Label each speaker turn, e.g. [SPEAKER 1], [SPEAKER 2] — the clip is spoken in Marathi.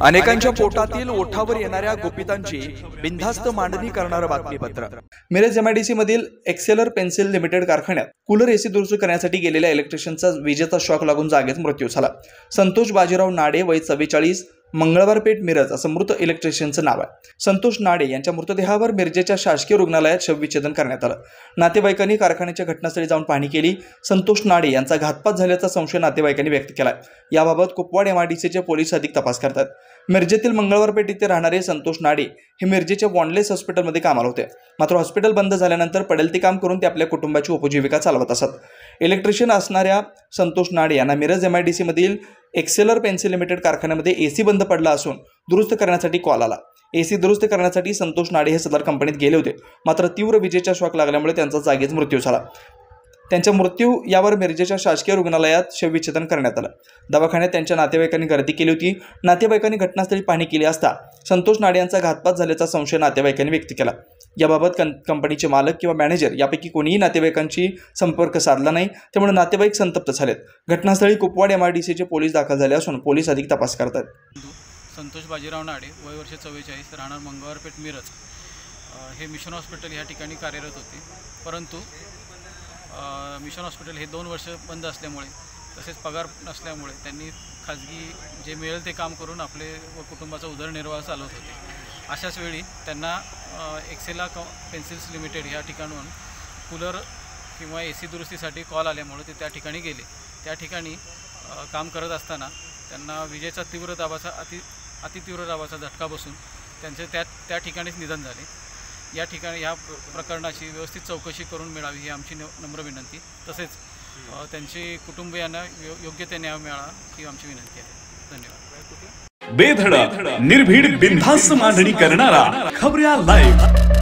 [SPEAKER 1] अनेकांच्या पोटातील ओठावर येणाऱ्या गुपितांची बिनधास्त मांडणी करणारं बातमीपत्र। मिरज एमआयडीसी मधील एक्सेलर पेन्सिल लिमिटेड कारखान्यात कूलर एसी दुरुस्त करण्यासाठी गेलेल्या इलेक्ट्रिशियनचा विजेचा शॉक लागून जागेत मृत्यू झाला। संतोष बाजीराव नाडे वय 44 मंगळवार पेठ मिरज असं मृत इलेक्ट्रिशियनचं नाव आहे। संतोष नाडे यांच्या मृतदेहावर मिरजेच्या शासकीय रुग्णालयात शवविच्छेदन करण्यात आलं। नातेवाईकांनी कारखान्याच्या घटनास्थळी जाऊन पाहणी केली। संतोष नाडे यांचा घातपात झाल्याचा संशय नातेवाईकांनी व्यक्त केलाय। याबाबत कुपवाड एमआयडीसीचे पोलीस अधिक तपास करतात। मिरजेतील मंगळवार पेठ येथे राहणारे संतोष नाडे हे मिरजेच्या वॉनलेस हॉस्पिटलमध्ये कामाला होते। मात्र हॉस्पिटल बंद झाल्यानंतर पडेल ते काम करून ते आपल्या कुटुंबाची उपजीविका चालवत असत। इलेक्ट्रिशियन असणाऱ्या संतोष नाडे यांना मिरज एमआयडीसी मधील एक्सेलर पेन्सिल लिमिटेड कारखान्यामध्ये एसी बंद पडला असून दुरुस्त करण्यासाठी कॉल आला। एसी दुरुस्त करण्यासाठी संतोष नाडे हे सदर कंपनीत गेले होते। मात्र तीव्र विजेचा शॉक लागल्यामुळे त्यांचा जागीच मृत्यू झाला। त्यांच्या मृत्यू यावर मिरजेच्या शासकीय रुग्णालयात शवविच्छेदन करण्यात आलं। दवाखान्यात त्यांच्या नातेवाईकांनी गर्दी केली होती। नातेवाईकांनी घटनास्थळी पाहणी केली असता संतोष नाडे यांचा घातपात झाल्याचा संशय नातेवाईकांनी व्यक्त केला। याबाबत कंपनीचे मालक किंवा मॅनेजर यापैकी कोणीही नातेवाईकांशी संपर्क साधला नाही, त्यामुळे नातेवाईक संतप्त झालेत। घटनास्थळी कुपवाड एमआयडीसीचे पोलीस दाखल झाले असून पोलीस अधिक तपास करतात।
[SPEAKER 2] संतोष बाजीराव नाडे वय वर्ष 44 राहणार मंगळवार पेठ मिरज हे मिशन हॉस्पिटल या ठिकाणी कार्यरत होते। परंतु मिशन हॉस्पिटल हे 2 वर्ष बंद असल्यामुळे तसेच पगार नसल्यामुळे त्यांनी खाजगी जे मिळेल ते काम करून आपले व कुटुंबाचा उदरनिर्वाह चालवत होते। अशाच वेळी त्यांना एक्सेला पेन्सिल्स लिमिटेड या ठिकाणून कूलर किंवा एसी दुरुस्तीसाठी कॉल आल्यामुळे ते त्या ठिकाणी गेले। त्या ठिकाणी काम करत असताना त्यांना विजेचा अतितीव्र दाबाचा झटका बसून त्यांचे त्या ठिकाणीच निधन झाले। या ठिकाणी या प्रकरणाची व्यवस्थित चौकशी करून मिळावी ही आमची नम्र विनंती, तसेच त्यांची कुटुंबियांना योग्य ते न्याय मिळावा ही आमची विनंती आहे। धन्यवाद।
[SPEAKER 3] बेधडक निर्भीड बिनधास्त मांडणी करणारा खबऱ्या लाईव्ह।